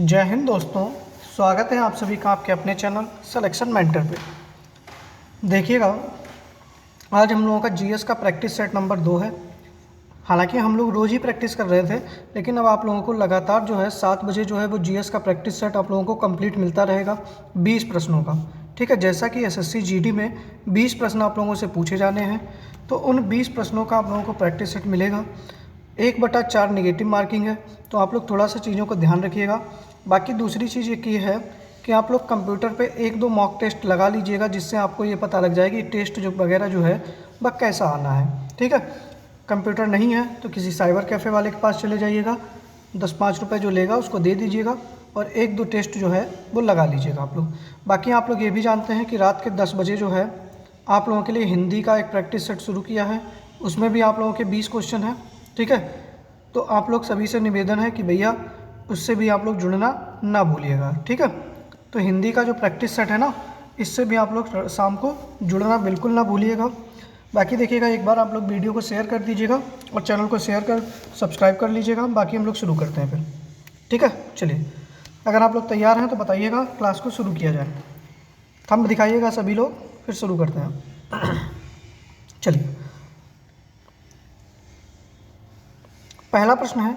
जय हिंद दोस्तों, स्वागत है आप सभी का आपके अपने चैनल सिलेक्शन मेंटर पे। देखिएगा, आज हम लोगों का जीएस का प्रैक्टिस सेट नंबर 2 है। हालांकि हम लोग रोज़ ही प्रैक्टिस कर रहे थे, लेकिन अब आप लोगों को लगातार जो है 7 बजे जो है वो जीएस का प्रैक्टिस सेट आप लोगों को कंप्लीट मिलता रहेगा 20 प्रश्नों का। ठीक है, जैसा कि एसएससी जीडी में 20 प्रश्न आप लोगों से पूछे जाने हैं, तो उन 20 प्रश्नों का आप लोगों को प्रैक्टिस सेट मिलेगा। 1/4 नेगेटिव मार्किंग है, तो आप लोग थोड़ा सा चीज़ों को ध्यान रखिएगा। बाकी दूसरी चीज़ एक ये है कि आप लोग कंप्यूटर पे 1-2 मॉक टेस्ट लगा लीजिएगा, जिससे आपको ये पता लग जाएगी टेस्ट जो वगैरह जो है वह कैसा आना है। ठीक है, कंप्यूटर नहीं है तो किसी साइबर कैफ़े वाले के पास चले जाइएगा, 10-5 रुपये जो लेगा उसको दे दीजिएगा और 1-2 टेस्ट जो है वो लगा लीजिएगा आप लोग। बाकी आप लोग ये भी जानते हैं कि रात के 10 बजे जो है आप लोगों के लिए हिंदी का एक प्रैक्टिस सेट शुरू किया है, उसमें भी आप लोगों के 20 क्वेश्चन हैं। ठीक है, तो आप लोग सभी से निवेदन है कि भैया उससे भी आप लोग जुड़ना ना भूलिएगा। ठीक है, तो हिंदी का जो प्रैक्टिस सेट है ना, इससे भी आप लोग शाम को जुड़ना बिल्कुल ना भूलिएगा। बाकी देखिएगा, एक बार आप लोग वीडियो को शेयर कर दीजिएगा और चैनल को शेयर कर सब्सक्राइब कर लीजिएगा। बाकी हम लोग शुरू करते हैं फिर। ठीक है, चलिए, अगर आप लोग तैयार हैं तो बताइएगा, क्लास को शुरू किया जाए। थंब दिखाइएगा सभी लोग, फिर शुरू करते हैं। चलिए, पहला प्रश्न है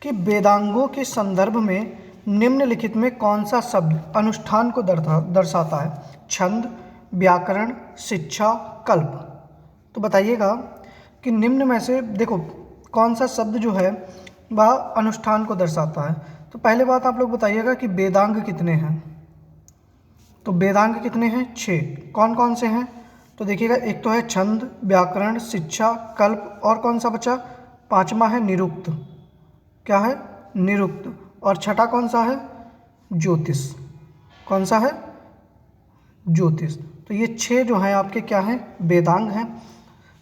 कि वेदांगों के संदर्भ में निम्नलिखित में कौन सा शब्द अनुष्ठान को दर्शाता है? छंद, व्याकरण, शिक्षा, कल्प। तो बताइएगा कि निम्न में से देखो कौन सा शब्द जो है वह अनुष्ठान को दर्शाता है। तो पहले बात आप लोग बताइएगा कि वेदांग कितने हैं। तो वेदांग कितने हैं? 6। कौन कौन से हैं? तो देखिएगा, एक तो है छंद, व्याकरण, शिक्षा, कल्प, और कौन सा बचा? 5वां है निरुक्त। क्या है? निरुक्त। और छठा कौन सा है? ज्योतिष। कौन सा है? ज्योतिष। तो ये 6 जो हैं आपके क्या हैं? वेदांग हैं,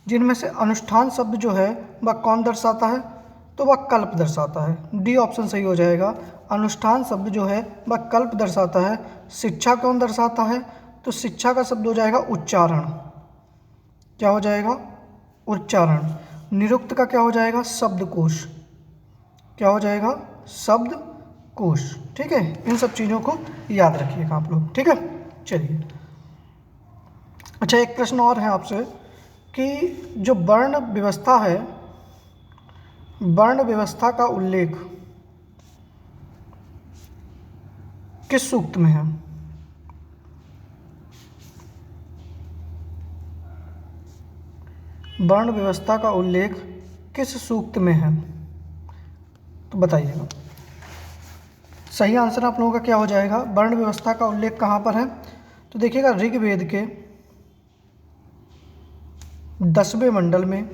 जिनमें से अनुष्ठान शब्द जो है वह कौन दर्शाता है? तो वह कल्प दर्शाता है। डी ऑप्शन सही हो जाएगा। अनुष्ठान शब्द जो है वह कल्प दर्शाता है। शिक्षा कौन दर्शाता है? तो शिक्षा का शब्द हो जाएगा उच्चारण। क्या हो जाएगा? उच्चारण। निरुक्त का क्या हो जाएगा? शब्दकोश। क्या हो जाएगा? शब्दकोश। ठीक है, इन सब चीज़ों को याद रखिएगा आप लोग। ठीक है, चलिए। अच्छा, एक प्रश्न और है आपसे कि जो वर्ण व्यवस्था है, वर्ण व्यवस्था का उल्लेख किस सूक्त में है? वर्ण व्यवस्था का उल्लेख किस सूक्त में है? तो बताइएगा। सही आंसर आप लोगों का क्या हो जाएगा? वर्ण व्यवस्था का उल्लेख कहाँ पर है? तो देखिएगा, ऋग्वेद के 10वें मंडल में,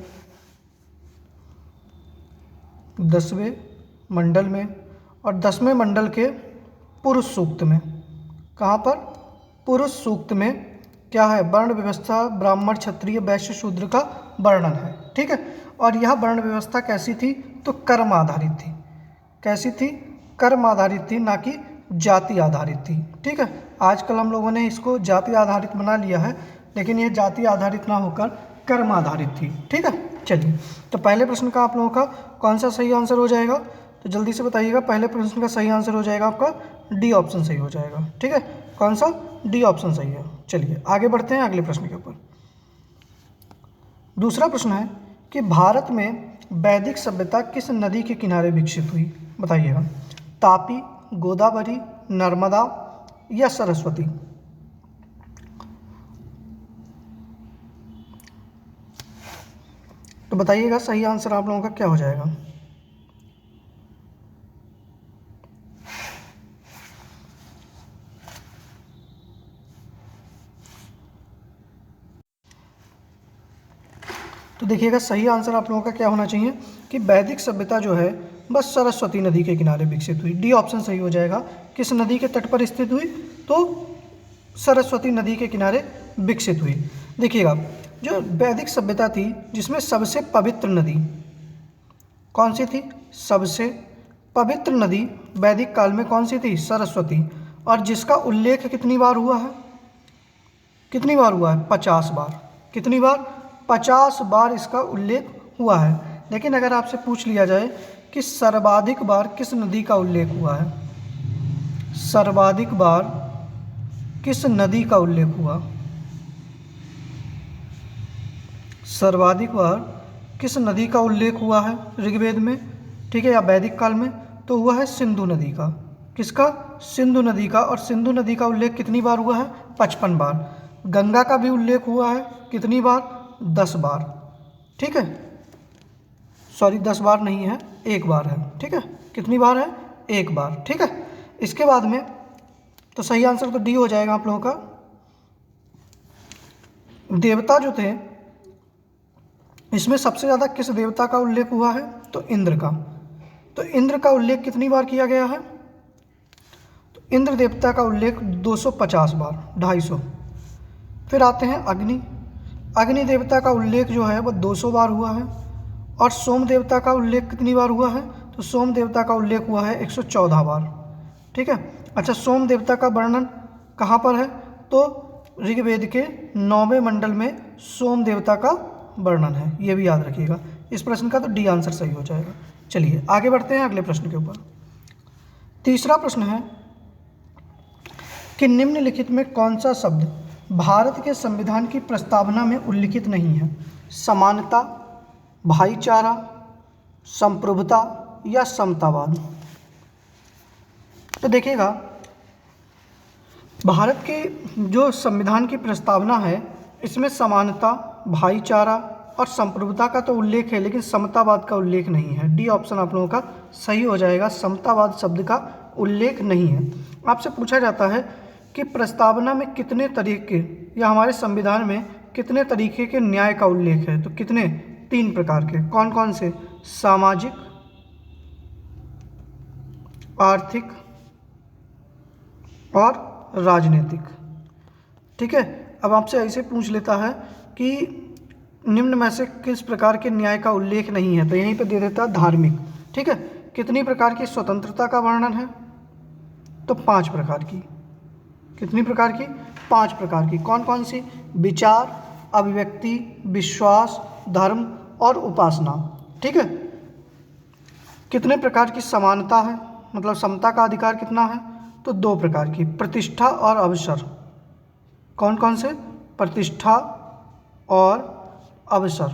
10वें मंडल में, और 10वें मंडल के पुरुष सूक्त में। कहाँ पर? पुरुष सूक्त में क्या है? वर्ण व्यवस्था ब्राह्मण, क्षत्रिय, वैश्य, शूद्र का वर्णन है। ठीक है, और यह वर्ण व्यवस्था कैसी थी? तो कर्म आधारित थी। कैसी थी? कर्म आधारित थी, ना कि जाति आधारित थी। ठीक है, आजकल हम लोगों ने इसको जाति आधारित बना लिया है, लेकिन यह जाति आधारित ना होकर कर्म आधारित थी। ठीक है, चलिए, तो पहले प्रश्न का आप लोगों का कौन सा सही आंसर हो जाएगा? तो जल्दी से बताइएगा। पहले प्रश्न का सही आंसर हो जाएगा आपका डी ऑप्शन सही हो जाएगा। ठीक है, कौन सा? डी ऑप्शन सही है। चलिए, आगे बढ़ते हैं अगले प्रश्न के ऊपर। दूसरा प्रश्न है कि भारत में वैदिक सभ्यता किस नदी के किनारे विकसित हुई? बताइएगा। तापी, गोदावरी, नर्मदा या सरस्वती? तो बताइएगा, सही आंसर आप लोगों का क्या हो जाएगा? तो देखिएगा, सही आंसर आप लोगों का क्या होना चाहिए कि वैदिक सभ्यता जो है बस सरस्वती नदी के किनारे विकसित हुई। डी ऑप्शन सही हो जाएगा। किस नदी के तट पर स्थित हुई? तो सरस्वती नदी के किनारे विकसित हुई। देखिएगा, जो वैदिक सभ्यता थी जिसमें सबसे पवित्र नदी कौन सी थी? सबसे पवित्र नदी वैदिक काल में कौन सी थी? सरस्वती। और जिसका उल्लेख कितनी बार हुआ है? कितनी बार हुआ है? 50 बार। कितनी बार? 50 बार इसका उल्लेख हुआ है। लेकिन अगर आपसे पूछ लिया जाए कि सर्वाधिक बार किस नदी का उल्लेख हुआ है, सर्वाधिक बार किस नदी का उल्लेख हुआ? सर्वाधिक बार किस नदी का उल्लेख हुआ है ऋग्वेद में, ठीक है, या वैदिक काल में? तो हुआ है सिंधु नदी का। किसका? सिंधु नदी का। और सिंधु नदी का उल्लेख कितनी बार हुआ है? 55 बार। गंगा का भी उल्लेख हुआ है कितनी बार? 10 बार, ठीक है। सॉरी, 10 बार नहीं है, 1 बार है, ठीक है। कितनी बार है? 1 बार, ठीक है। इसके बाद में तो सही आंसर तो डी हो जाएगा आप लोगों का। देवता जो थे, इसमें सबसे ज़्यादा किस देवता का उल्लेख हुआ है? तो इंद्र का। तो इंद्र का उल्लेख कितनी बार किया गया है? तो इंद्र देवता का उल्लेख 250 बार, 250। फिर आते हैं अग्नि। अग्नि देवता का उल्लेख जो है वो 200 बार हुआ है। और सोम देवता का उल्लेख कितनी बार हुआ है? तो सोम देवता का उल्लेख हुआ है 114 बार, ठीक है। अच्छा, सोम देवता का वर्णन कहाँ पर है? तो ऋग्वेद के 9वें मंडल में सोम देवता का वर्णन है, ये भी याद रखिएगा। इस प्रश्न का तो डी आंसर सही हो जाएगा। चलिए आगे बढ़ते हैं अगले प्रश्न के ऊपर। तीसरा प्रश्न है कि निम्नलिखित में कौन सा शब्द भारत के संविधान की प्रस्तावना में उल्लिखित नहीं है? समानता, भाईचारा, संप्रभुता या समतावाद? तो देखिएगा, भारत के जो संविधान की प्रस्तावना है इसमें समानता, भाईचारा और संप्रभुता का तो उल्लेख है, लेकिन समतावाद का उल्लेख नहीं है। डी ऑप्शन आप लोगों का सही हो जाएगा, समतावाद शब्द का उल्लेख नहीं है। आपसे पूछा जाता है कि प्रस्तावना में कितने तरीके या हमारे संविधान में कितने तरीके के न्याय का उल्लेख है? तो कितने? 3 प्रकार के। कौन कौन से? सामाजिक, आर्थिक और राजनीतिक, ठीक है। अब आपसे ऐसे पूछ लेता है कि निम्न में से किस प्रकार के न्याय का उल्लेख नहीं है? तो यहीं पे दे देता है धार्मिक, ठीक है। कितनी प्रकार की स्वतंत्रता का वर्णन है? तो 5 प्रकार की। कितनी प्रकार की? 5 प्रकार की। कौन कौन सी? विचार, अभिव्यक्ति, विश्वास, धर्म और उपासना, ठीक है। कितने प्रकार की समानता है, मतलब समता का अधिकार कितना है? तो 2 प्रकार की, प्रतिष्ठा और अवसर। कौन कौन से? प्रतिष्ठा और अवसर।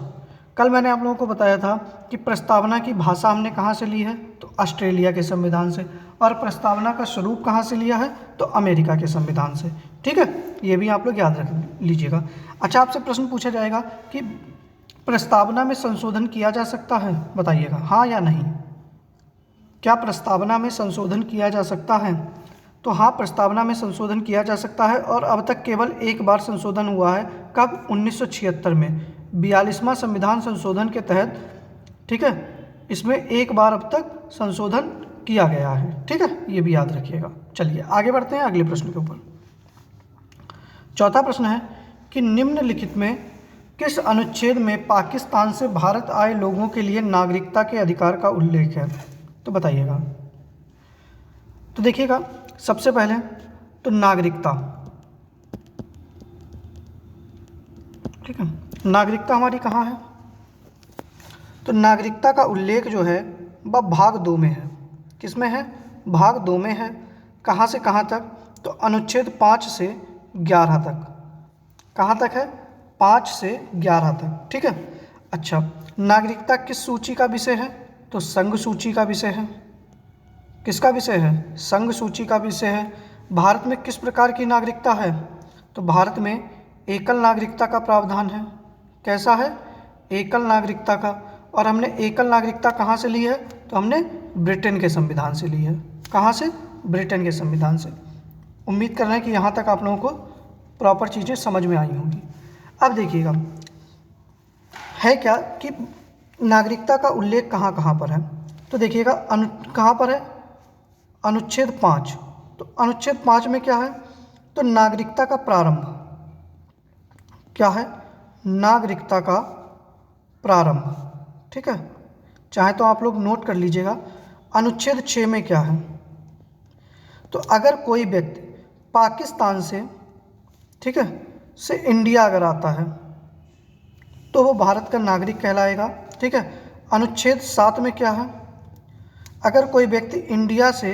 कल मैंने आप लोगों को बताया था कि प्रस्तावना की भाषा हमने कहाँ से ली है? तो ऑस्ट्रेलिया के संविधान से। और प्रस्तावना का स्वरूप कहाँ से लिया है? तो अमेरिका के संविधान से, ठीक है। ये भी आप लोग याद रख लीजिएगा। अच्छा, आपसे प्रश्न पूछा जाएगा कि प्रस्तावना में संशोधन किया जा सकता है, बताइएगा हाँ या नहीं। क्या प्रस्तावना में संशोधन किया जा सकता है? तो हाँ, प्रस्तावना में संशोधन किया जा सकता है। और अब तक केवल 1 बार संशोधन हुआ है। कब? 1976 में 42वां संविधान संशोधन के तहत, ठीक है। इसमें 1 बार अब तक संशोधन किया गया है, ठीक है, ये भी याद रखिएगा। चलिए आगे बढ़ते हैं अगले प्रश्न के ऊपर। चौथा प्रश्न है कि निम्नलिखित में किस अनुच्छेद में पाकिस्तान से भारत आए लोगों के लिए नागरिकता के अधिकार का उल्लेख है? तो बताइएगा। तो देखिएगा, सबसे पहले तो नागरिकता, ठीक है। नागरिकता हमारी कहाँ है? तो नागरिकता का उल्लेख जो है वह भाग 2 में है। किस में है? भाग 2 में है। कहाँ से कहाँ तक? तो अनुच्छेद 5 से 11 तक। कहाँ तक है? 5 से 11 तक, ठीक है। अच्छा, नागरिकता किस सूची का विषय है? तो संघ सूची का विषय है। किसका विषय है? संघ सूची का विषय है। भारत में किस प्रकार की नागरिकता है? तो भारत में एकल नागरिकता का प्रावधान है। कैसा है? एकल नागरिकता का। और हमने एकल नागरिकता कहाँ से ली है? तो हमने ब्रिटेन के संविधान से ली है। कहाँ से? ब्रिटेन के संविधान से। उम्मीद कर रहे हैं कि यहाँ तक आप लोगों को प्रॉपर चीज़ें समझ में आई होंगी। अब देखिएगा, है क्या कि नागरिकता का उल्लेख कहाँ कहाँ पर है? तो देखिएगा, कहाँ पर है? अनुच्छेद 5। तो अनुच्छेद 5 में क्या है? तो नागरिकता का प्रारंभ। क्या है? नागरिकता का प्रारंभ, ठीक है। चाहे तो आप लोग नोट कर लीजिएगा। अनुच्छेद 6 में क्या है? तो अगर कोई व्यक्ति पाकिस्तान से, ठीक है, से इंडिया अगर आता है तो वो भारत का नागरिक कहलाएगा, ठीक है। अनुच्छेद 7 में क्या है? अगर कोई व्यक्ति इंडिया से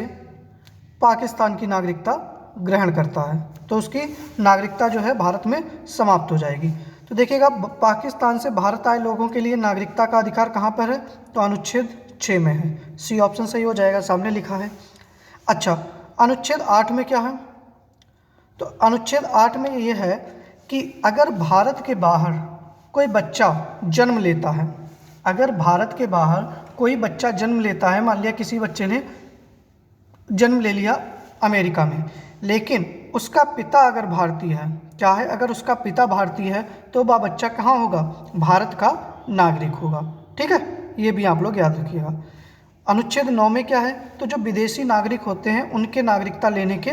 पाकिस्तान की नागरिकता ग्रहण करता है तो उसकी नागरिकता जो है भारत में समाप्त हो जाएगी। तो देखिएगा पाकिस्तान से भारत आए लोगों के लिए नागरिकता का अधिकार कहाँ पर है, तो अनुच्छेद 6 में है। सी ऑप्शन सही हो जाएगा, सामने लिखा है। अच्छा, अनुच्छेद 8 में क्या है, तो अनुच्छेद 8 में ये है कि अगर भारत के बाहर कोई बच्चा जन्म लेता है, अगर भारत के बाहर कोई बच्चा जन्म लेता है, मान लिया किसी बच्चे ने जन्म ले लिया अमेरिका में, लेकिन उसका पिता अगर भारतीय है, क्या है, अगर उसका पिता भारतीय है तो वह बच्चा कहाँ होगा, भारत का नागरिक होगा। ठीक है, ये भी आप लोग याद रखिएगा। अनुच्छेद 9 में क्या है, तो जो विदेशी नागरिक होते हैं उनके नागरिकता लेने के,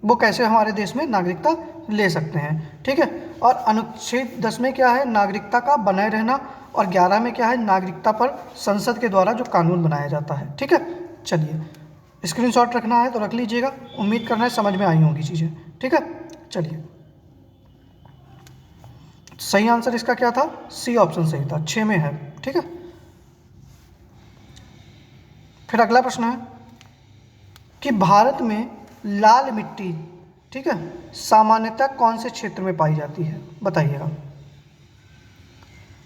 वो कैसे हमारे देश में नागरिकता ले सकते हैं। ठीक है, और अनुच्छेद 10 में क्या है, नागरिकता का बनाए रहना, और 11 में क्या है, नागरिकता पर संसद के द्वारा जो कानून बनाया जाता है। ठीक है, चलिए स्क्रीनशॉट रखना है तो रख लीजिएगा, उम्मीद करना है समझ में आई होंगी चीज़ें। ठीक है, चलिए सही आंसर इसका क्या था, सी ऑप्शन सही था, 6 में है। ठीक है, फिर अगला प्रश्न है कि भारत में लाल मिट्टी, ठीक है, सामान्यतः कौन से क्षेत्र में पाई जाती है, बताइएगा।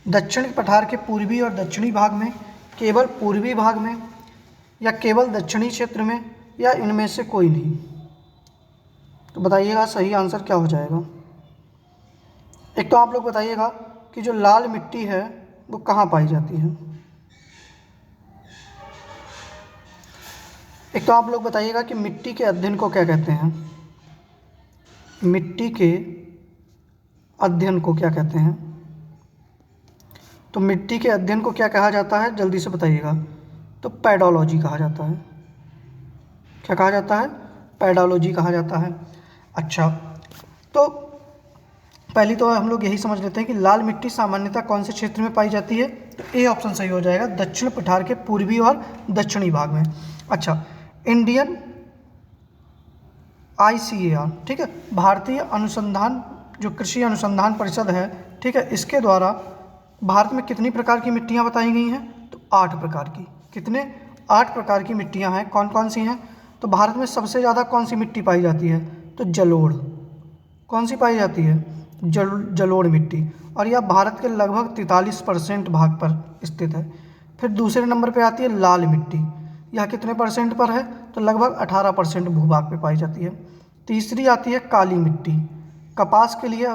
दक्षिण पठार के पूर्वी और दक्षिणी भाग में, केवल पूर्वी भाग में, या केवल दक्षिणी क्षेत्र में, या इनमें से कोई नहीं। तो बताइएगा सही आंसर क्या हो जाएगा। एक तो आप लोग बताइएगा कि जो लाल मिट्टी है वो कहाँ पाई जाती है। एक तो आप लोग बताइएगा कि मिट्टी के अध्ययन को क्या कहते हैं, मिट्टी के अध्ययन को क्या कहते हैं। तो मिट्टी के अध्ययन को क्या कहा जाता है, जल्दी से बताइएगा। तो पैडोलॉजी कहा जाता है। क्या कहा जाता है, पैडोलॉजी कहा जाता है। अच्छा, तो पहली तो हम लोग यही समझ लेते हैं कि लाल मिट्टी सामान्यतः कौन से क्षेत्र में पाई जाती है, तो ए ऑप्शन सही हो जाएगा, दक्षिण पठार के पूर्वी और दक्षिणी भाग में। अच्छा, इंडियन ICAR, ठीक है, भारतीय अनुसंधान, जो कृषि अनुसंधान परिषद है, ठीक है, इसके द्वारा भारत में कितनी प्रकार की मिट्टियाँ बताई गई हैं, तो 8 प्रकार की। कितने, 8 प्रकार की मिट्टियाँ हैं। कौन कौन सी हैं, तो भारत में सबसे ज़्यादा कौन सी मिट्टी पाई जाती है, तो जलोढ़। कौन सी पाई जाती है, जलोढ़ मिट्टी, और यह भारत के लगभग 43% भाग पर स्थित है। फिर दूसरे नंबर पे आती है लाल मिट्टी, यह कितने परसेंट पर है, तो लगभग 18% भूभाग पे पाई जाती है। तीसरी आती है काली मिट्टी, कपास के लिए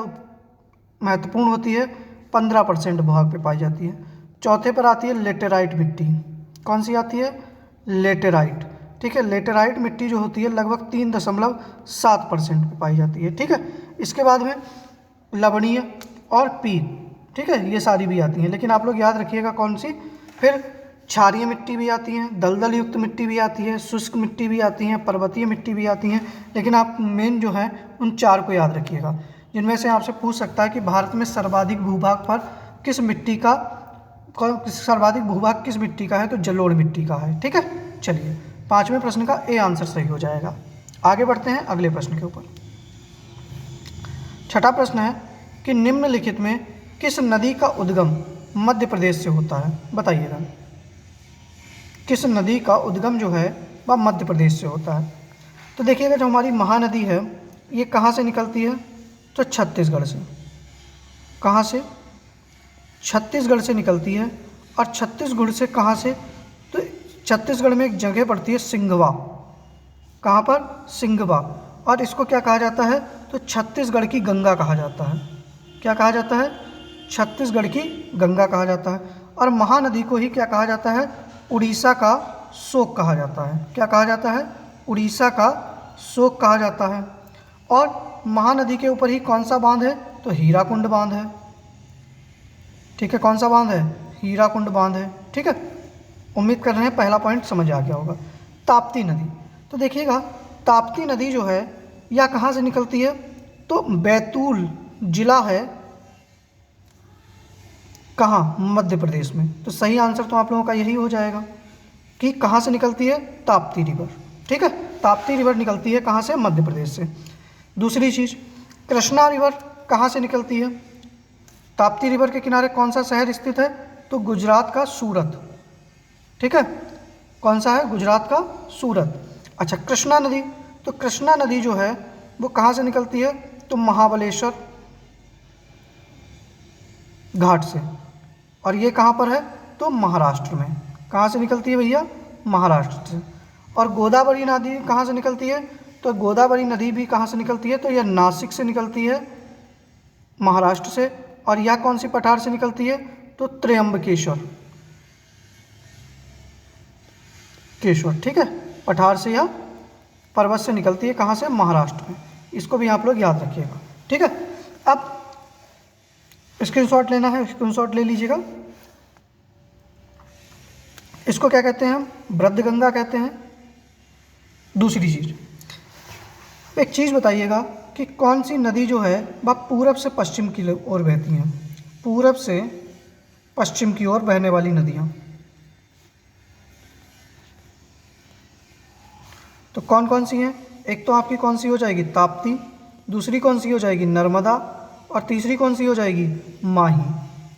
महत्वपूर्ण होती है, 15% भूभाग पे पाई जाती है। चौथे पर आती है लेटेराइट मिट्टी। कौन सी आती है, लेटेराइट, ठीक है, लेटेराइट मिट्टी जो होती है लगभग 3.7% पे पाई जाती है। ठीक है, इसके बाद में लवणीय और पीट, ठीक है, ये सारी भी आती हैं, लेकिन आप लोग याद रखिएगा कौन सी। फिर क्षारीय मिट्टी भी आती है, दलदल युक्त मिट्टी भी आती है, शुष्क मिट्टी भी आती है, पर्वतीय मिट्टी भी आती है, लेकिन आप मेन जो है उन 4 को याद रखिएगा, जिनमें से आपसे पूछ सकता है कि भारत में सर्वाधिक भूभाग पर किस मिट्टी का, सर्वाधिक भूभाग किस मिट्टी का है, तो जलोढ़ मिट्टी का है। ठीक है, चलिए 5वें प्रश्न का ए आंसर सही हो जाएगा। आगे बढ़ते हैं अगले प्रश्न के ऊपर। छठा प्रश्न है कि निम्नलिखित में किस नदी का उद्गम मध्य प्रदेश से होता है, बताइएगा। किस नदी का उद्गम जो है वह मध्य प्रदेश से होता है। तो देखिएगा जो हमारी महानदी है ये कहाँ से निकलती है, तो छत्तीसगढ़ से। कहाँ से, छत्तीसगढ़ से निकलती है। और छत्तीसगढ़ से कहाँ से, तो छत्तीसगढ़ में एक जगह पड़ती है सिंघवा। कहाँ पर, सिंघवा, और इसको क्या कहा जाता है, तो छत्तीसगढ़ की गंगा कहा जाता है। क्या कहा जाता है, छत्तीसगढ़ की गंगा कहा जाता है। और महानदी को ही क्या कहा जाता है, उड़ीसा का शोक कहा जाता है। क्या कहा जाता है, उड़ीसा का शोक कहा जाता है। और महानदी के ऊपर ही कौन सा बांध है, तो हीराकुंड बांध है। ठीक है, कौन सा बांध है, हीराकुंड बांध है। ठीक है, उम्मीद कर रहे हैं पहला पॉइंट समझ आ गया होगा। ताप्ती नदी, तो देखिएगा ताप्ती नदी जो है यह कहाँ से निकलती है, तो बैतूल जिला है, कहाँ, मध्य प्रदेश में। तो सही आंसर तो आप लोगों का यही हो जाएगा कि कहाँ से निकलती है, ताप्ती रिवर। ठीक है, ताप्ती रिवर निकलती है कहाँ से, मध्य प्रदेश से। दूसरी चीज़, कृष्णा रिवर कहाँ से निकलती है, ताप्ती रिवर के किनारे कौन सा शहर स्थित है, तो गुजरात का सूरत। ठीक है, कौन सा है, गुजरात का सूरत। अच्छा, कृष्णा नदी, तो कृष्णा नदी जो है वो कहाँ से निकलती है, तो महाबलेश्वर घाट से, और ये कहाँ पर है, तो महाराष्ट्र में। कहाँ से निकलती है भैया, महाराष्ट्र से। और गोदावरी नदी कहाँ से निकलती है, तो गोदावरी नदी भी कहाँ से निकलती है, तो यह नासिक से निकलती है, महाराष्ट्र से। और यह कौन सी पठार से निकलती है, तो त्र्यंबकेश्वर केश्वर, ठीक है, पठार से या पर्वत से निकलती है, कहाँ से, महाराष्ट्र में। इसको भी आप लोग याद रखिएगा, ठीक है। अब स्क्रीनशॉट लेना है, स्क्रीनशॉट ले लीजिएगा। इसको क्या कहते हैं हम, वृद्धगंगा कहते हैं। दूसरी चीज़, एक चीज़ बताइएगा कि कौन सी नदी जो है वह पूरब से पश्चिम की ओर बहती हैं, पूरब से पश्चिम की ओर बहने वाली नदियाँ, तो कौन कौन सी हैं। एक तो आपकी कौन सी हो जाएगी, ताप्ती, दूसरी कौन सी हो जाएगी, नर्मदा, और तीसरी कौन सी हो जाएगी, माही,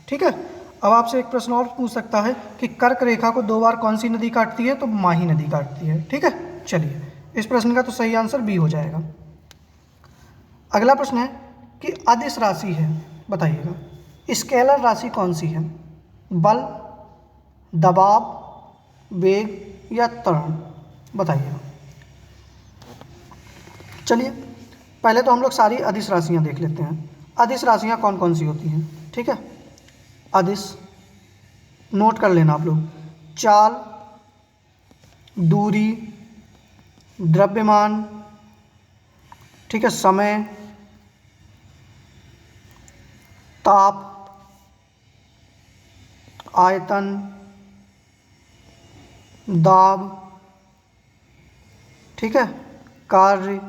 ठीक है। अब आपसे एक प्रश्न और पूछ सकता है कि कर्क रेखा को 2 बार कौन सी नदी काटती है, तो माही नदी काटती है, ठीक है। चलिए, इस प्रश्न का तो सही आंसर बी हो जाएगा। अगला प्रश्न है कि अदिश राशि है, बताइएगा स्केलर राशि कौन सी है, बल, दबाव, वेग या त्वरण, बताइएगा। चलिए, पहले तो हम लोग सारी अदिश राशियाँ देख लेते हैं। अदिश राशियाँ कौन कौन सी होती हैं, ठीक है। अदिश नोट कर लेना आप लोग, चाल, दूरी, द्रव्यमान, ठीक है, समय, ताप, आयतन, दाब, ठीक है, कार्य,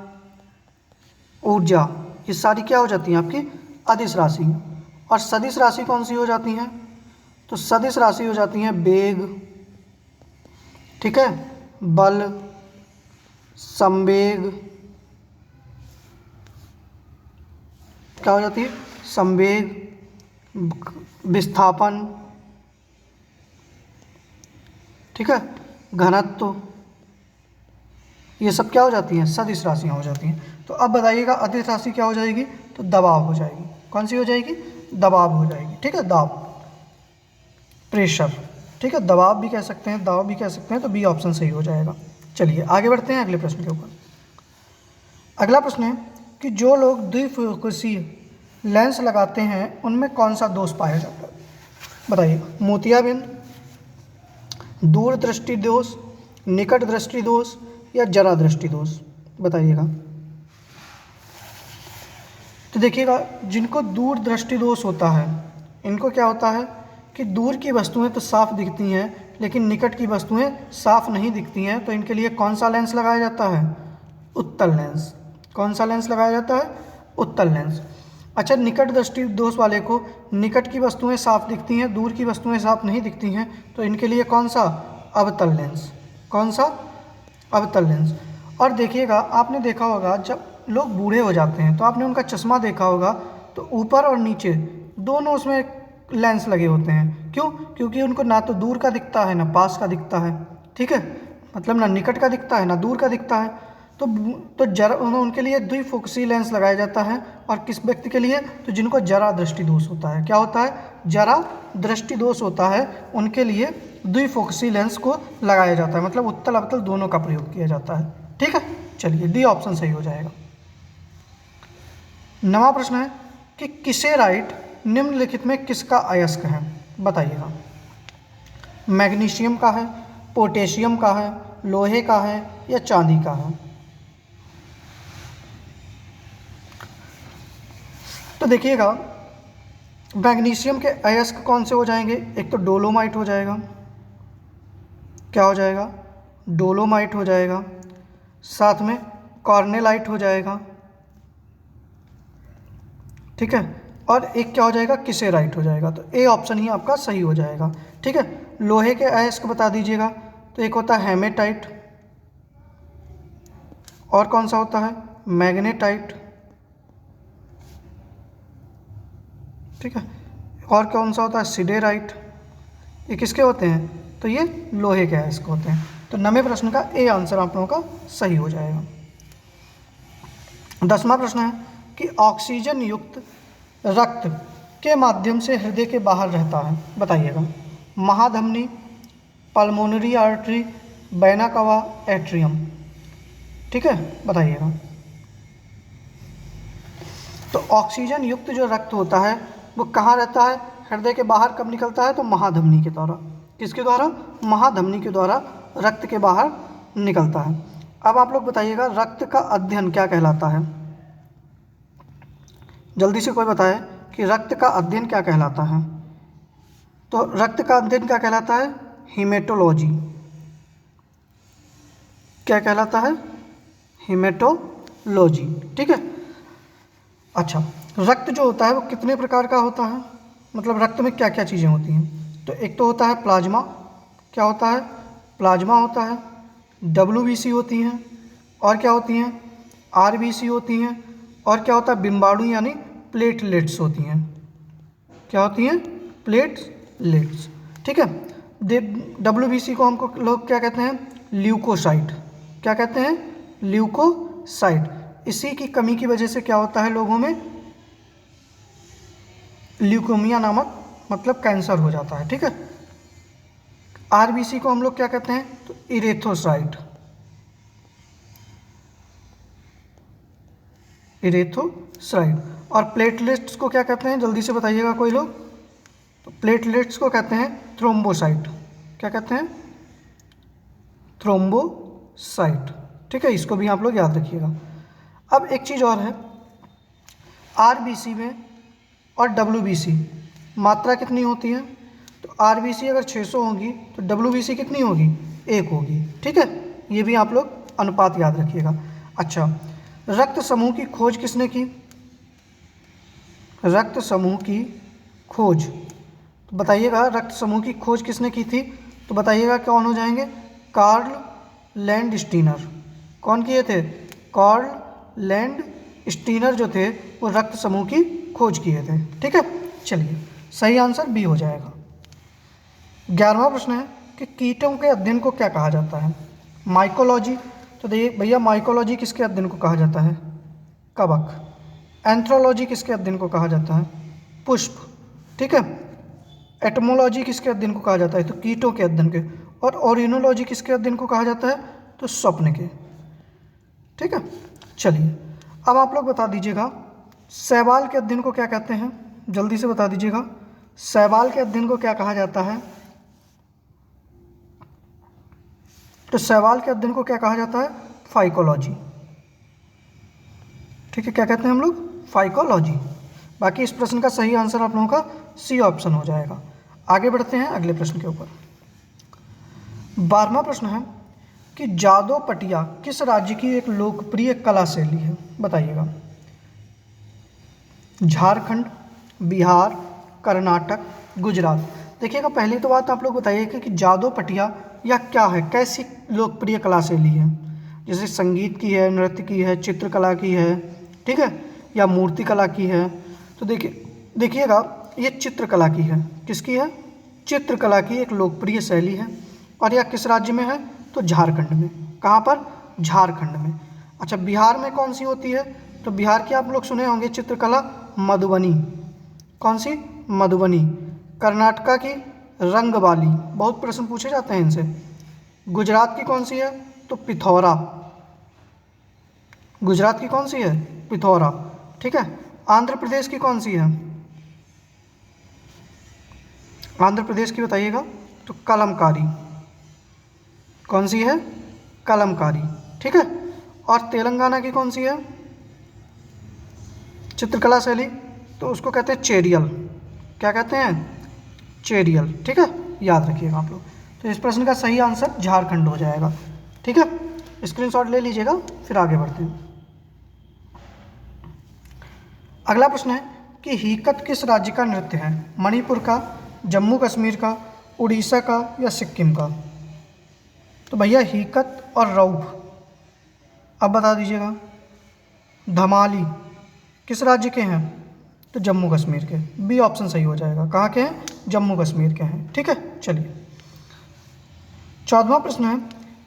ऊर्जा, ये सारी क्या हो जाती हैं आपकी अदिश राशि। और सदिश राशि कौन सी हो जाती हैं, तो सदिश राशि हो जाती हैं वेग, ठीक है, बल, संवेग, क्या हो जाती है, संवेग, विस्थापन, ठीक है, घनत्व, ये सब क्या हो जाती हैं, सदिश राशियाँ हो जाती हैं। तो अब बताइएगा अदिश राशि क्या हो जाएगी, तो दबाव हो जाएगी। कौन सी हो जाएगी, दबाव हो जाएगी, ठीक है, दाब, प्रेशर, ठीक है, दबाव भी कह सकते हैं, दाब भी कह सकते हैं, तो बी ऑप्शन सही हो जाएगा। चलिए आगे बढ़ते हैं अगले प्रश्न के ऊपर। अगला प्रश्न है कि जो लोग द्विफोकसीय लेंस लगाते हैं उनमें कौन सा दोष पाया जाता है, बताइएगा। मोतियाबिंद, दूरदृष्टि दोष, निकट दृष्टि दोष या जरा दृष्टि दोष, बताइएगा। तो देखिएगा, जिनको दूर दृष्टि दोष होता है इनको क्या होता है कि दूर की वस्तुएं तो साफ दिखती हैं लेकिन निकट की वस्तुएं साफ नहीं दिखती हैं, तो इनके लिए कौन सा लेंस लगाया जाता है, उत्तल लेंस। कौन सा लेंस लगाया जाता है, उत्तल लेंस। अच्छा, निकट दृष्टि दोष वाले को निकट की वस्तुएं साफ दिखती हैं, दूर की वस्तुएं साफ नहीं दिखती हैं, तो इनके लिए कौन सा, अवतल लेंस। कौन सा, अवतल लेंस। और देखिएगा, आपने देखा होगा जब लोग बूढ़े हो जाते हैं तो आपने उनका चश्मा देखा होगा, तो ऊपर और नीचे दोनों उसमें लेंस लगे होते हैं। क्यों, क्योंकि उनको ना तो दूर का दिखता है ना पास का दिखता है, ठीक है, मतलब ना निकट का दिखता है ना दूर का दिखता है। तो जरा उनके लिए द्विफोकसी लेंस लगाया जाता है। और किस व्यक्ति के लिए, तो जिनको जरा दृष्टि दोष होता है। क्या होता है, जरा दृष्टि दोष होता है, उनके लिए द्विफोकसी लेंस को लगाया जाता है, मतलब उत्तल अवतल दोनों का प्रयोग किया जाता है, ठीक है। चलिए, डी ऑप्शन सही हो जाएगा। नवा प्रश्न है कि किसेराइट निम्नलिखित में किसका अयस्क है, बताइएगा। मैग्नीशियम का है, पोटेशियम का है, लोहे का है या चांदी का है। तो देखिएगा, मैग्नीशियम के अयस्क कौन से हो जाएंगे, एक तो डोलोमाइट हो जाएगा। क्या हो जाएगा, डोलोमाइट हो जाएगा, साथ में कॉर्नेलाइट हो जाएगा, ठीक है, और एक क्या हो जाएगा, किसेराइट हो जाएगा। तो ए ऑप्शन ही आपका सही हो जाएगा, ठीक है। लोहे के अयस्क बता दीजिएगा, तो एक होता है हेमेटाइट, और कौन सा होता है, मैग्नेटाइट, ठीक है, और कौन सा होता है, सिडेराइट। ये किसके होते हैं, तो ये लोहे के अयस्क होते हैं। तो 9वें प्रश्न का ए आंसर आप लोगों का सही हो जाएगा। 10वां प्रश्न है कि ऑक्सीजन युक्त रक्त के माध्यम से हृदय के बाहर रहता है, बताइएगा। महाधमनी, पल्मोनरी आर्टरी, वेना कवा, एट्रियम। ठीक है, बताइएगा। तो ऑक्सीजन युक्त जो रक्त होता है वो कहाँ रहता है? हृदय के बाहर कब निकलता है? तो महाधमनी के द्वारा। किसके द्वारा? महाधमनी के द्वारा रक्त के बाहर निकलता है। अब आप लोग बताइएगा रक्त का अध्ययन क्या कहलाता है? जल्दी से कोई बताए कि रक्त का अध्ययन क्या कहलाता है? तो रक्त का अध्ययन क्या कहलाता है? हीमेटोलॉजी। क्या कहलाता है? हीमेटोलॉजी। ठीक है। अच्छा, रक्त जो होता है वो कितने प्रकार का होता है? मतलब रक्त में क्या क्या चीज़ें होती हैं? तो एक तो होता है प्लाज्मा। क्या होता है? प्लाज्मा होता है। WBC होती हैं। और क्या होती हैं? RBC होती हैं। और क्या होता है? बिम्बाणु यानी प्लेटलेट्स होती हैं। क्या होती हैं? प्लेटलेट्स। ठीक है। WBC को हमको लोग क्या कहते हैं? ल्यूकोसाइट। क्या कहते हैं? ल्यूकोसाइट। इसी की कमी की वजह से क्या होता है लोगों में? ल्यूकेमिया नामक मतलब कैंसर हो जाता है। ठीक है। RBC को हम लोग क्या कहते हैं? तो इरेथ्रोसाइट। इरेथ्रोसाइट। और प्लेटलेट्स को क्या कहते हैं? जल्दी से बताइएगा कोई लोग। तो प्लेटलेट्स को कहते हैं थ्रोम्बोसाइट। क्या कहते हैं? थ्रोम्बोसाइट। ठीक है, इसको भी आप लोग याद रखिएगा। अब एक चीज़ और है, RBC में और WBC मात्रा कितनी होती है? तो RBC अगर 600 होगी तो WBC कितनी होगी? 1 होगी। ठीक है, ये भी आप लोग अनुपात याद रखिएगा। अच्छा, रक्त समूह की खोज किसने की? रक्त समूह की खोज, तो बताइएगा रक्त समूह की खोज किसने की थी? तो बताइएगा कौन हो जाएंगे? Karl Landsteiner. कौन किए थे? कार्ल लैंडस्टीनर जो थे वो रक्त समूह की खोज किए थे। ठीक है, चलिए सही आंसर बी हो जाएगा। 11वां प्रश्न है कि कीटों के अध्ययन को क्या कहा जाता है? माइकोलॉजी। तो देखिए भैया, माइकोलॉजी किसके अध्ययन को कहा जाता है? कवक। एंथ्रोलॉजी किसके अध्ययन को कहा जाता है? पुष्प। ठीक है। एटमोलॉजी किसके अध्ययन को कहा जाता है? तो कीटों के अध्ययन के। और ओरिनोलॉजी किसके अध्ययन को कहा जाता है? तो स्वप्न के। ठीक है, चलिए अब आप लोग बता दीजिएगा शैवाल के अध्ययन को क्या कहते हैं? जल्दी से बता दीजिएगा शैवाल के अध्ययन को क्या कहा जाता है? तो शैवाल के अध्ययन को क्या कहा जाता है? फाइकोलॉजी। ठीक है, क्या कहते हैं हम लोग? फाइकोलॉजी। बाकी इस प्रश्न का सही आंसर आप लोगों का सी ऑप्शन हो जाएगा। आगे बढ़ते हैं अगले प्रश्न के ऊपर। 12वां प्रश्न है कि जादो पटिया किस राज्य की एक लोकप्रिय कला शैली है? बताइएगा। झारखंड, बिहार, कर्नाटक, गुजरात। देखिएगा पहली तो बात आप लोग बताइएगा कि जादो पटिया या क्या है, कैसी लोकप्रिय कला शैली है? जैसे संगीत की है, नृत्य की है, चित्रकला की है, ठीक है, या मूर्ति कला की है। तो देखिएगा ये चित्रकला की है। किसकी है? चित्रकला की एक लोकप्रिय शैली है। और यह किस राज्य में है? तो झारखंड में। कहाँ पर? झारखंड में। अच्छा, बिहार में कौन सी होती है? तो बिहार की आप लोग सुने होंगे चित्रकला मधुबनी। कौन सी? मधुबनी। कर्नाटका की रंगवाली, बहुत प्रश्न पूछे जाते हैं इनसे। गुजरात की कौन सी है? तो पिथौरा। गुजरात की कौन सी है? पिथौरा। ठीक है। आंध्र प्रदेश की कौन सी है? आंध्र प्रदेश की बताइएगा। तो कलमकारी। कौन सी है? कलमकारी। ठीक है। और तेलंगाना की कौन सी है चित्रकला शैली? तो उसको कहते हैं चेरियल। क्या कहते हैं? चेरियल। ठीक है, याद रखिएगा आप लोग। तो इस प्रश्न का सही आंसर झारखंड हो जाएगा। ठीक है, स्क्रीनशॉट ले लीजिएगा, फिर आगे बढ़ते हैं। अगला प्रश्न है कि हीकत किस राज्य का नृत्य है? मणिपुर का, जम्मू कश्मीर का, उड़ीसा का या सिक्किम का? तो भैया हीकत और रौफ अब बता दीजिएगा। धमाली किस राज्य के हैं? तो जम्मू कश्मीर के। बी ऑप्शन सही हो जाएगा। कहाँ के हैं? जम्मू कश्मीर के हैं। ठीक है, चलिए 14वां प्रश्न है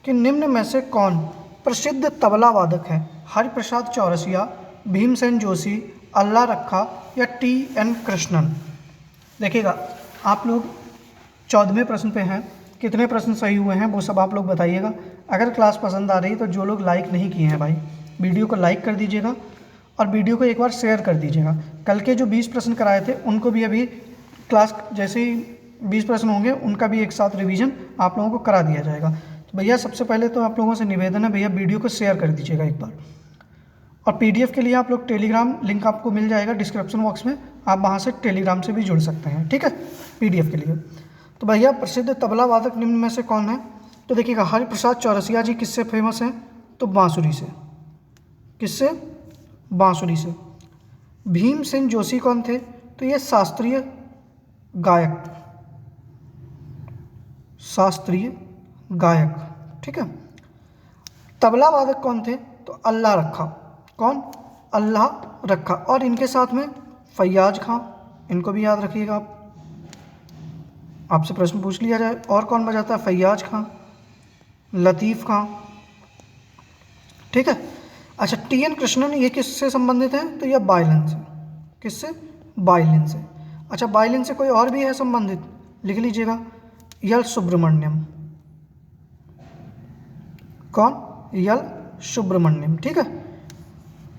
कि निम्न में से कौन प्रसिद्ध तबला वादक है? हरिप्रसाद चौरसिया, भीमसेन जोशी, अल्लाह रखा या टी.एन. कृष्णन। देखिएगा, आप लोग 14वें प्रश्न पे हैं। कितने प्रश्न सही हुए हैं वो सब आप लोग बताइएगा। अगर क्लास पसंद आ रही तो जो लोग लाइक नहीं किए हैं भाई, वीडियो को लाइक कर दीजिएगा और वीडियो को एक बार शेयर कर दीजिएगा। कल के जो 20 प्रश्न कराए थे उनको भी अभी क्लास जैसे ही 20 प्रश्न होंगे उनका भी एक साथ रिवीजन आप लोगों को करा दिया जाएगा। तो भैया सबसे पहले तो आप लोगों से निवेदन है, भैया वीडियो को शेयर कर दीजिएगा एक बार। और पीडीएफ के लिए आप लोग टेलीग्राम लिंक आपको मिल जाएगा डिस्क्रिप्शन बॉक्स में, आप वहाँ से टेलीग्राम से भी जुड़ सकते हैं, ठीक है, पीडीएफ के लिए। तो भैया प्रसिद्ध तबला वादक निम्न में से कौन है? तो देखिएगा, हरिप्रसाद चौरसिया जी किससे फेमस हैं? तो बांसुरी से। किससे? बांसुरी से। भीमसेन जोशी कौन थे? तो ये शास्त्रीय गायक, शास्त्रीय गायक, ठीक है। तबला वादक कौन थे? तो अल्लाह रखा। कौन? अल्लाह रखा। और इनके साथ में फैयाज खां, इनको भी याद रखिएगा आप, आपसे प्रश्न पूछ लिया जाए। और कौन बजाता है? फैयाज खां, लतीफ़ खां, ठीक है। अच्छा, टी.एन. कृष्णन ये किससे संबंधित है? तो यह वायलिन से। किससे? वायलिन से। अच्छा, वायलिन से कोई और भी है संबंधित? लिख लीजिएगा, यल सुब्रमण्यम। कौन? यल सुब्रमण्यम, ठीक है,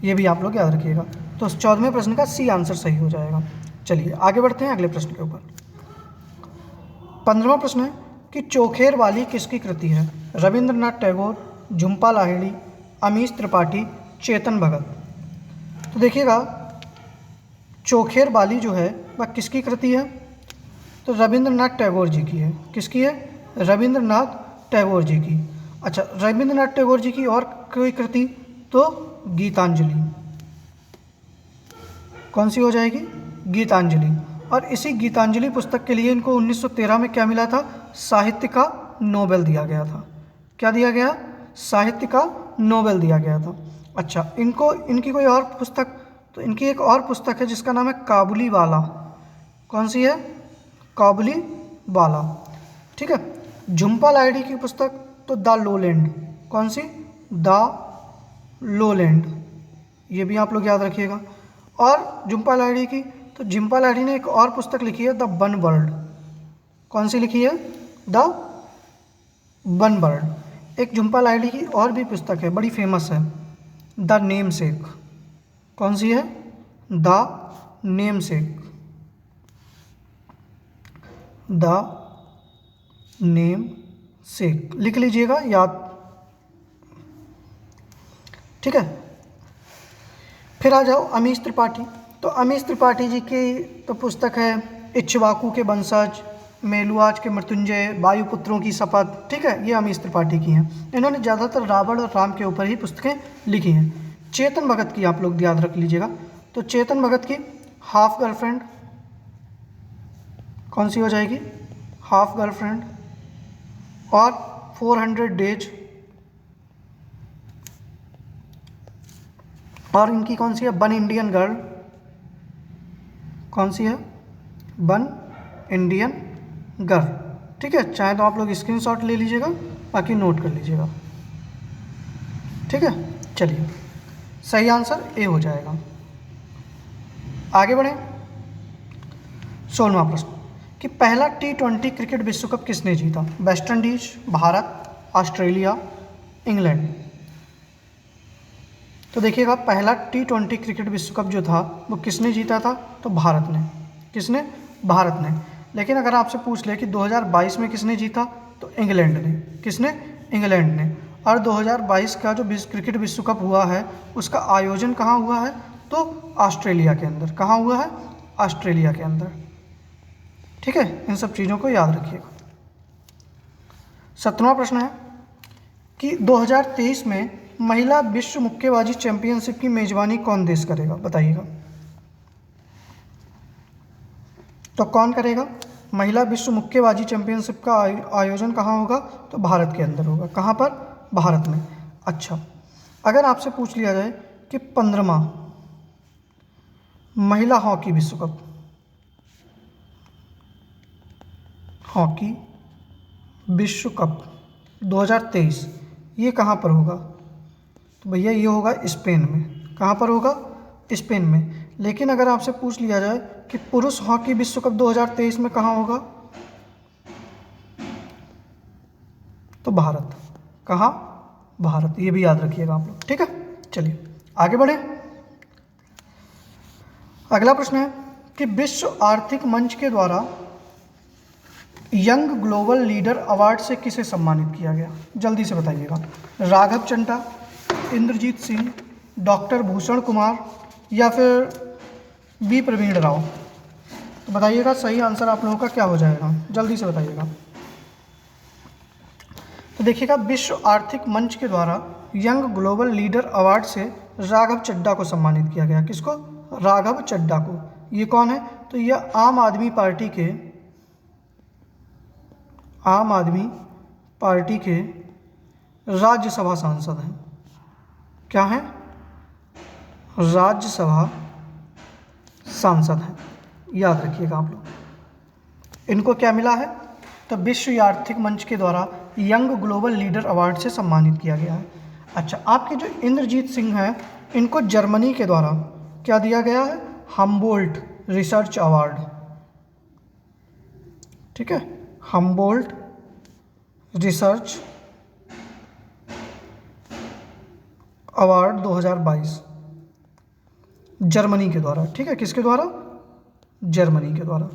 ये भी आप लोग याद रखिएगा। तो 14वें प्रश्न का सी आंसर सही हो जाएगा। चलिए आगे बढ़ते हैं अगले प्रश्न के ऊपर। 15वां प्रश्न है कि चोखेर वाली किसकी कृति है? रविंद्रनाथ टैगोर, झुम्पा लाहिड़ी, अमीश त्रिपाठी, चेतन भगत। तो देखिएगा, चोखेर वाली जो है वह किसकी कृति है? तो रविंद्रनाथ टैगोर जी की है। किसकी है? रविंद्रनाथ टैगोर जी की। अच्छा, रविंद्रनाथ टैगोर जी की और कोई कृति? तो गीतांजलि। कौन सी हो जाएगी? गीतांजलि। और इसी गीतांजलि पुस्तक के लिए इनको 1913 में क्या मिला था? साहित्य का नोबेल दिया गया था। क्या दिया गया? साहित्य का नोबेल दिया गया था। अच्छा, इनको इनकी कोई और पुस्तक? तो इनकी एक और पुस्तक है जिसका नाम है काबुली वाला। कौन सी है? काबुली वाला, ठीक है। झुम्पा लाहिड़ी की पुस्तक तो द लोलैंड। कौन सी? द लोलैंड, ये भी आप लोग याद रखिएगा। और झुम्पा लाहिड़ी की, तो झुम्पा लाहिड़ी ने एक और पुस्तक लिखी है द वन वर्ल्ड। कौन सी लिखी है? The one world. एक झुम्पा लाहिड़ी की और भी पुस्तक है, बड़ी फेमस है, द नेम सेक। कौन सी है? The name sec. The name सेक लिख लीजिएगा, याद, ठीक है। फिर आ जाओ अमीश त्रिपाठी। तो अमीश त्रिपाठी जी की तो पुस्तक है इक्ष्वाकु के वंशज, मेलुआज के मृत्युंजय, वायुपुत्रों की शपथ, ठीक है, ये अमीश त्रिपाठी की हैं। इन्होंने ज़्यादातर रावण और राम के ऊपर ही पुस्तकें लिखी हैं। चेतन भगत की आप लोग याद रख लीजिएगा। तो चेतन भगत की हाफ गर्लफ्रेंड, कौन सी हो जाएगी? Half girlfriend. और 400 डेज। और इनकी कौन सी है? One Indian girl. कौन सी है? वन इंडियन गर्ल, ठीक है। चाहे तो आप लोग स्क्रीनशॉट ले लीजिएगा, बाकी नोट कर लीजिएगा, ठीक है। चलिए, सही आंसर ए हो जाएगा। आगे बढ़ें। 16वां प्रश्न कि पहला T20 क्रिकेट विश्व कप किसने जीता? West Indies, Bharat, Australia, England. तो देखिएगा, पहला T20 क्रिकेट विश्व कप जो था वो किसने जीता था? तो भारत ने। किसने? भारत ने। लेकिन अगर आपसे पूछ ले कि 2022 में किसने जीता? तो इंग्लैंड ने। किसने? इंग्लैंड ने। और 2022 का जो क्रिकेट विश्व कप हुआ है उसका आयोजन कहाँ हुआ है? तो ऑस्ट्रेलिया के अंदर। कहाँ हुआ है? ऑस्ट्रेलिया के अंदर, ठीक है। इन सब चीज़ों को याद रखिएगा। 17वां प्रश्न है कि 2023 में महिला विश्व मुक्केबाजी चैंपियनशिप की मेजबानी कौन देश करेगा? बताइएगा। तो कौन करेगा? महिला विश्व मुक्केबाजी चैंपियनशिप का आयोजन कहाँ होगा? तो भारत के अंदर होगा। कहाँ पर? भारत में। अच्छा, अगर आपसे पूछ लिया जाए कि 15वां महिला हॉकी विश्व कप, हॉकी विश्व कप 2023 ये कहाँ पर होगा? तो भैया ये होगा स्पेन में। कहाँ पर होगा? स्पेन में। लेकिन अगर आपसे पूछ लिया जाए कि पुरुष हॉकी विश्व कप 2023 में कहाँ होगा, तो भारत। कहाँ? भारत। ये भी याद रखिएगा आप लोग, ठीक है। चलिए आगे बढ़े। अगला प्रश्न है कि विश्व आर्थिक मंच के द्वारा यंग ग्लोबल लीडर अवार्ड से किसे सम्मानित किया गया? जल्दी से बताइएगा। राघव चड्ढा, इंद्रजीत सिंह, डॉक्टर भूषण कुमार या फिर बी प्रवीण राव? तो बताइएगा सही आंसर आप लोगों का क्या हो जाएगा, जल्दी से बताइएगा। तो देखिएगा, विश्व आर्थिक मंच के द्वारा यंग ग्लोबल लीडर अवार्ड से राघव चड्ढा को सम्मानित किया गया। किसको? राघव चड्ढा को। ये कौन है? तो ये आम आदमी पार्टी के राज्यसभा सांसद हैं। क्या हैं? राज्यसभा सांसद हैं, याद रखिएगा आप लोग। इनको क्या मिला है? तो विश्व आर्थिक मंच के द्वारा यंग ग्लोबल लीडर अवार्ड से सम्मानित किया गया है। अच्छा, आपके जो इंद्रजीत सिंह हैं, इनको जर्मनी के द्वारा क्या दिया गया है? हम्बोल्ट रिसर्च अवार्ड, ठीक है। हम्बोल्ट रिसर्च अवार्ड 2022 जर्मनी के द्वारा, ठीक है। किसके द्वारा? जर्मनी के द्वारा।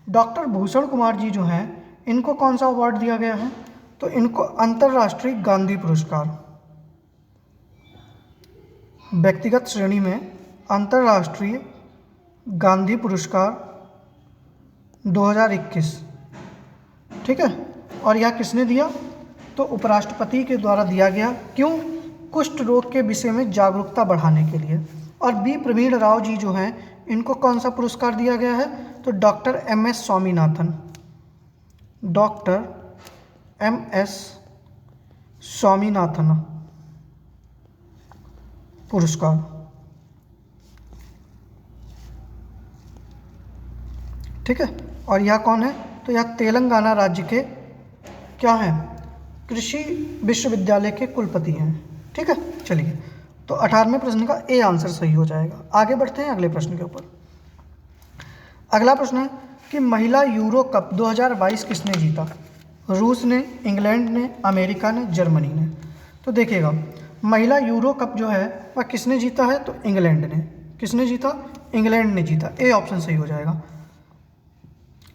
डॉक्टर भूषण कुमार जी जो हैं, इनको कौन सा अवार्ड दिया गया है? तो इनको अंतर्राष्ट्रीय गांधी पुरस्कार, व्यक्तिगत श्रेणी में अंतर्राष्ट्रीय गांधी पुरस्कार 2021, ठीक है। और यह किसने दिया? तो उपराष्ट्रपति के द्वारा दिया गया। क्यों? कुष्ठ रोग के विषय में जागरूकता बढ़ाने के लिए। और बी प्रवीण राव जी जो हैं, इनको कौन सा पुरस्कार दिया गया है? तो doctor MS Swaminathan, doctor MS Swaminathan पुरस्कार, ठीक है। और यह कौन है? तो यह तेलंगाना राज्य के क्या हैं? कृषि विश्वविद्यालय के कुलपति हैं, ठीक है। चलिए, तो 18वें प्रश्न का ए आंसर सही हो जाएगा। आगे बढ़ते हैं अगले प्रश्न के ऊपर। अगला प्रश्न है कि महिला यूरो कप 2022 किसने जीता? रूस ने, इंग्लैंड ने, अमेरिका ने, जर्मनी ने? तो देखिएगा, महिला यूरो कप जो है वह किसने जीता है? तो इंग्लैंड ने। किसने जीता? इंग्लैंड ने जीता। ए ऑप्शन सही हो जाएगा।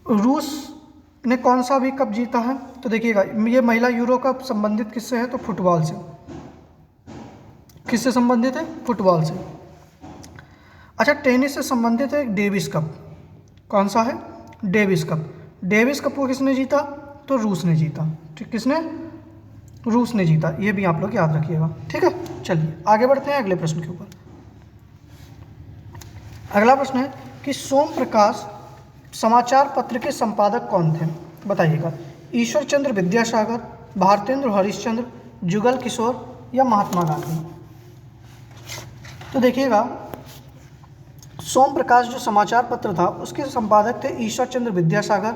रूस ने कौन सा भी कप जीता है? तो देखिएगा, ये महिला यूरो कप संबंधित किससे है? तो फुटबॉल से। किससे संबंधित है? फुटबॉल से। अच्छा, टेनिस से संबंधित है डेविस कप। कौन सा है? Davis cup. डेविस कप को किसने जीता? तो रूस ने जीता, ठीक। किसने? रूस ने जीता। ये भी आप लोग याद रखिएगा, ठीक है। चलिए आगे बढ़ते हैं अगले प्रश्न के ऊपर। अगला प्रश्न है कि सोम प्रकाश समाचार पत्र के संपादक कौन थे? बताइएगा। ईश्वर चंद्र विद्यासागर, भारतेंद्र हरिश्चंद्र, जुगल किशोर या महात्मा गांधी? तो देखिएगा, सोम प्रकाश जो समाचार पत्र था उसके संपादक थे ईश्वर चंद्र विद्यासागर।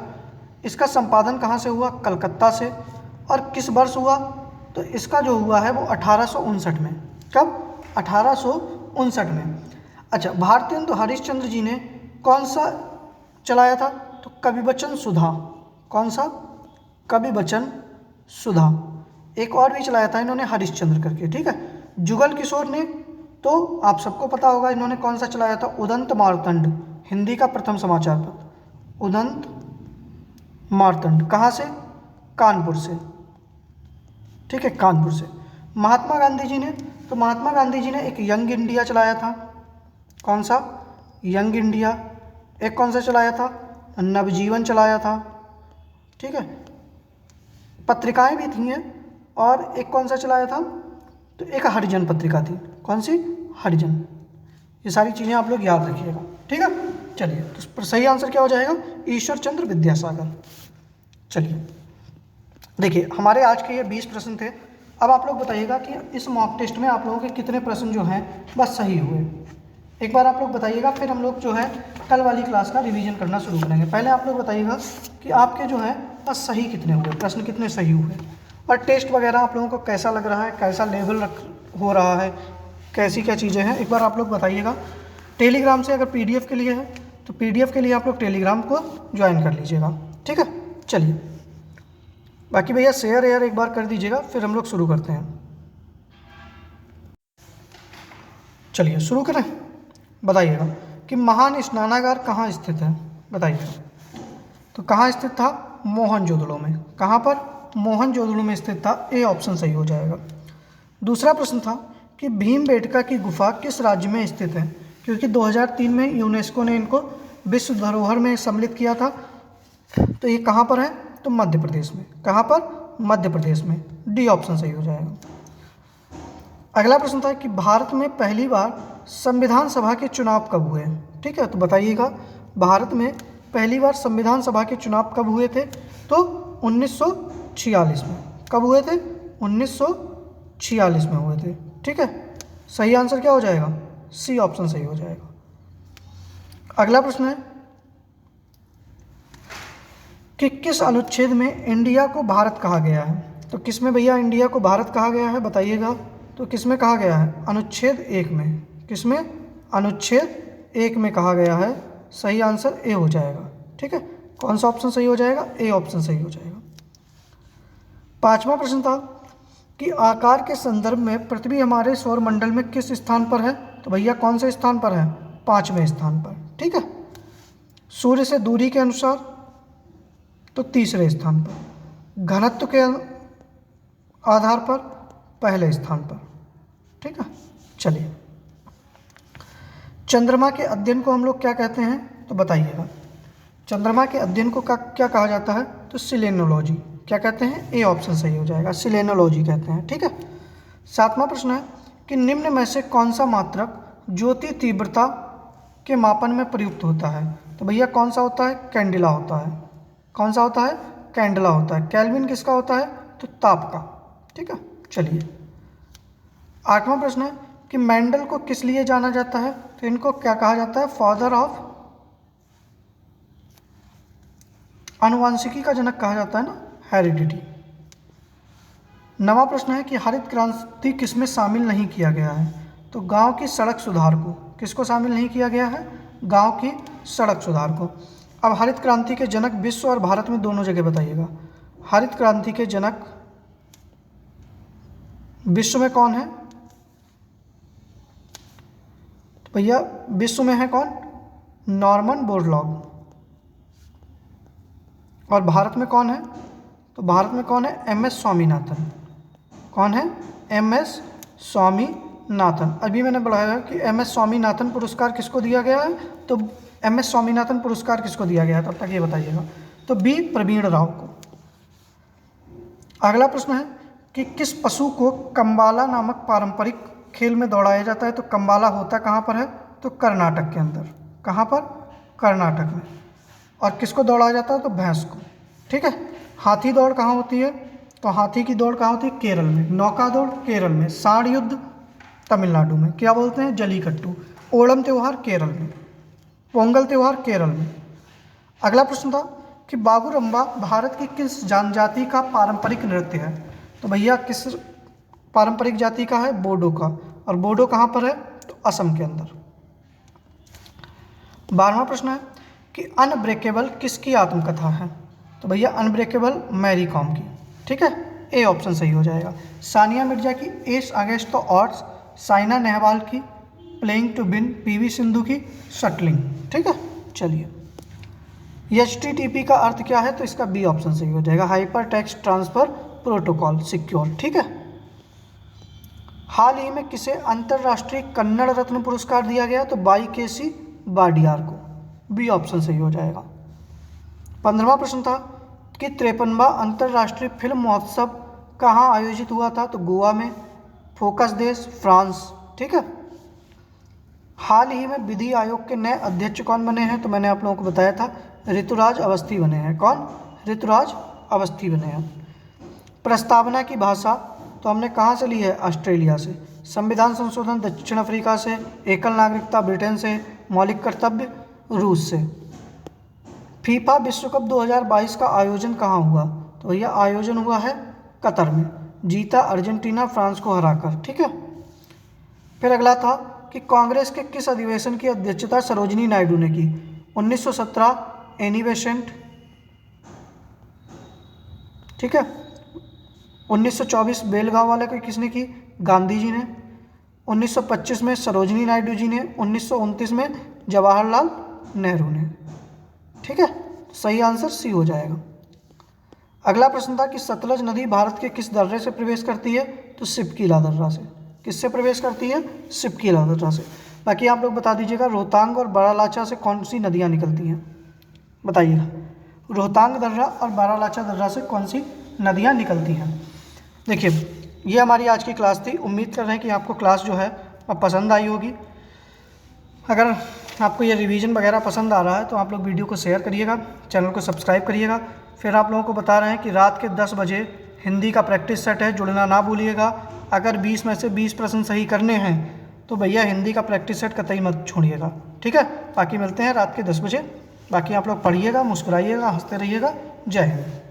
इसका संपादन कहाँ से हुआ? कलकत्ता से। और किस वर्ष हुआ? तो इसका जो हुआ है वो 1859 में। कब? 1859 में। अच्छा, भारतेंद्र हरिश्चंद्र जी ने कौन सा चलाया था? तो कवि वचन सुधा। कौन सा? कवि वचन सुधा। एक और भी चलाया था इन्होंने, हरिश्चंद्र करके, ठीक है। जुगल किशोर ने, तो आप सबको पता होगा इन्होंने कौन सा चलाया था? उदंत मार्तंड, हिंदी का प्रथम समाचार पत्र। उदंत मार्तंड कहाँ से? कानपुर से, ठीक है, कानपुर से। महात्मा गांधी जी ने, तो महात्मा गांधी जी ने एक यंग इंडिया चलाया था। कौन सा? Young India. एक कौन सा चलाया था? नवजीवन चलाया था, ठीक है। पत्रिकाएं भी थी हैं। और एक कौन सा चलाया था? तो एक हरिजन पत्रिका थी। कौन सी? हरिजन। ये सारी चीज़ें आप लोग याद रखिएगा, ठीक है। चलिए, तो सही आंसर क्या हो जाएगा? ईश्वर चंद्र विद्यासागर। चलिए देखिए, हमारे आज के ये 20 प्रश्न थे। अब आप लोग बताइएगा कि इस मॉक टेस्ट में आप लोगों के कितने प्रश्न जो हैं बस सही हुए। एक बार आप लोग बताइएगा, फिर हम लोग जो है कल वाली क्लास का रिवीजन करना शुरू करेंगे। पहले आप लोग बताइएगा कि आपके जो है बस सही कितने हुए, प्रश्न कितने सही हुए। और टेस्ट वगैरह आप लोगों को कैसा लग रहा है, कैसा लेवल हो रहा है, कैसी क्या चीज़ें हैं, एक बार आप लोग बताइएगा। टेलीग्राम से अगर पीडीएफ के लिए है तो पीडीएफ के लिए आप लोग टेलीग्राम को ज्वाइन कर लीजिएगा, ठीक है। चलिए, बाकी भैया शेयर एयर एक बार कर दीजिएगा, फिर हम लोग शुरू करते हैं। चलिए शुरू करें। बताइएगा कि महान स्नानागार कहाँ स्थित है, बताइएगा। तो कहाँ स्थित था? मोहनजोदड़ो में। कहाँ पर? मोहनजोदड़ो में स्थित था। ए ऑप्शन सही हो जाएगा। दूसरा प्रश्न था कि भीमबेटका की गुफा किस राज्य में स्थित है, क्योंकि 2003 में यूनेस्को ने इनको विश्व धरोहर में सम्मिलित किया था। तो ये कहाँ पर है? तो मध्य प्रदेश में। कहाँ पर? मध्य प्रदेश में। डी ऑप्शन सही हो जाएगा। अगला प्रश्न था कि भारत में पहली बार संविधान सभा के चुनाव कब हुए? ठीक है, तो बताइएगा भारत में पहली बार संविधान सभा के चुनाव कब हुए थे? तो 1946 में। कब हुए थे? 1946 में हुए थे, ठीक है। सही आंसर क्या हो जाएगा? सी ऑप्शन सही हो जाएगा। अगला प्रश्न है कि किस अनुच्छेद में इंडिया को भारत कहा गया है? तो किस में भैया इंडिया को भारत कहा गया है, बताइएगा। तो किस में कहा गया है? अनुच्छेद 1 में। किस में? अनुच्छेद 1 में कहा गया है। सही आंसर ए हो जाएगा, ठीक है। कौन सा ऑप्शन सही हो जाएगा? ए ऑप्शन सही हो जाएगा। पांचवा प्रश्न था कि आकार के संदर्भ में पृथ्वी हमारे सौरमंडल में किस स्थान पर है? तो भैया कौन से स्थान पर है? 5वें स्थान पर, ठीक है। सूर्य से दूरी के अनुसार तो 3रे स्थान पर, घनत्व के आधार पर पहले स्थान पर, ठीक है। चलिए, चंद्रमा के अध्ययन को हम लोग क्या कहते हैं? तो बताइएगा। चंद्रमा के अध्ययन को क्या कहा जाता है? तो सिलेनोलॉजी। क्या कहते हैं? ए ऑप्शन सही हो जाएगा, सिलेनोलॉजी कहते हैं, ठीक है। 7वां प्रश्न है कि निम्न में से कौन सा मात्रक ज्योति तीव्रता के मापन में प्रयुक्त होता है? तो भैया कौन सा होता है? कैंडिला होता है। कौन सा होता है? कैंडिला होता है। केल्विन किसका होता है? तो ताप का, ठीक है। चलिए, 8वां प्रश्न है कि मेंडल को किस लिए जाना जाता है? तो इनको क्या कहा जाता है? फादर ऑफ आनुवांशिकी का जनक कहा जाता है ना, हेरिडिटी। 9वां प्रश्न है कि हरित क्रांति किसमें शामिल नहीं किया गया है? तो गांव की सड़क सुधार को। किसको शामिल नहीं किया गया है? गांव की सड़क सुधार को। अब हरित क्रांति के जनक विश्व और भारत में दोनों जगह बताइएगा। हरित क्रांति के जनक विश्व में कौन है? तो भैया विश्व में है कौन? Norman Borlaug. और भारत में कौन है? तो भारत में कौन है? एम.एस. स्वामीनाथन। कौन है? एम.एस. स्वामीनाथन। अभी मैंने बताया कि एम.एस. स्वामीनाथन पुरस्कार किसको दिया गया है? तो एम.एस. स्वामीनाथन पुरस्कार किसको दिया गया है? तब तक ये बताइएगा। तो बी प्रवीण राव को। अगला प्रश्न है कि किस पशु को कंबाला नामक पारंपरिक खेल में दौड़ाया जाता है? तो कंबाला होता कहाँ पर है? तो कर्नाटक के अंदर। कहाँ पर? कर्नाटक में। और किसको दौड़ाया जाता है? तो भैंस को, ठीक है। हाथी दौड़ कहाँ होती है? तो हाथी की दौड़ कहाँ होती है? केरल में। नौका दौड़ केरल में। सांड युद्ध तमिलनाडु में। क्या बोलते हैं? जलीकट्टू। ओणम त्यौहार केरल में। पोंगल त्यौहार केरल में। अगला प्रश्न था कि बागुरम्बा भारत की किस जनजाति का पारंपरिक नृत्य है? तो भैया किस पारंपरिक जाति का है? बोडो का। और बोडो कहाँ पर है? तो असम के अंदर। 12वां प्रश्न है कि अनब्रेकेबल किसकी आत्मकथा है? तो भैया अनब्रेकेबल मैरी कॉम की, ठीक है। ए ऑप्शन सही हो जाएगा। सानिया मिर्जा की ace against the odds, Saina Nehwal की playing to win, PV Sindhu की शटलिंग, ठीक है। चलिए, HTTP का अर्थ क्या है? तो इसका बी ऑप्शन सही हो जाएगा, hyper text transfer protocol secure, ठीक है। हाल ही में किसे अंतर्राष्ट्रीय कन्नड़ रत्न पुरस्कार दिया गया? तो वाई.के.सी. वाडियार को। बी ऑप्शन सही हो जाएगा। 15वां प्रश्न था कि 53वां अंतर्राष्ट्रीय फिल्म महोत्सव कहाँ आयोजित हुआ था? तो गोवा में। फोकस देश फ्रांस, ठीक है। हाल ही में विधि आयोग के नए अध्यक्ष कौन बने हैं? तो मैंने आप लोगों को बताया था, ऋतुराज अवस्थी बने हैं। कौन? ऋतुराज अवस्थी बने हैं। प्रस्तावना की भाषा तो हमने कहाँ से ली है? ऑस्ट्रेलिया से। संविधान संशोधन दक्षिण अफ्रीका से। एकल नागरिकता ब्रिटेन से। मौलिक कर्तव्य रूस से। फीफा विश्व कप 2022 का आयोजन कहाँ हुआ? तो भैया आयोजन हुआ है कतर में, जीता अर्जेंटीना फ्रांस को हराकर। ठीक है। फिर अगला था कि कांग्रेस के किस अधिवेशन की अध्यक्षता सरोजिनी नायडू ने की? 1917 एनी बेसेंट, ठीक है। 1924 बेलगांव वाले को किसने की? गांधी जी ने। 1925 में सरोजिनी नायडू जी ने। 1929 में जवाहरलाल नेहरू ने। ठीक है, सही आंसर सी हो जाएगा। अगला प्रश्न था कि सतलज नदी भारत के किस दर्रे से प्रवेश करती है? तो सिपकीला दर्रा से। किससे प्रवेश करती है? सिपकीला दर्रा से। बाकी आप लोग बता दीजिएगा रोहतांग और बारालाचा से कौन सी नदियाँ निकलती हैं, बताइएगा। रोहतांग दर्रा और बारालाचा दर्रा से कौन सी नदियाँ निकलती हैं? देखिए, ये हमारी आज की क्लास थी। उम्मीद कर रहे हैं कि आपको क्लास जो है पसंद आई होगी। अगर आपको ये रिवीजन वगैरह पसंद आ रहा है तो आप लोग वीडियो को शेयर करिएगा, चैनल को सब्सक्राइब करिएगा। फिर आप लोगों को बता रहे हैं कि रात के 10 बजे हिंदी का प्रैक्टिस सेट है, जुड़ना ना भूलिएगा। अगर 20 में से 20 प्रश्न सही करने हैं तो भैया हिंदी का प्रैक्टिस सेट कतई मत छोड़िएगा। ठीक है, बाकी मिलते हैं रात के 10 बजे। बाकी आप लोग पढ़िएगा, मुस्कुराइएगा, हंसते रहिएगा। जय हिंद।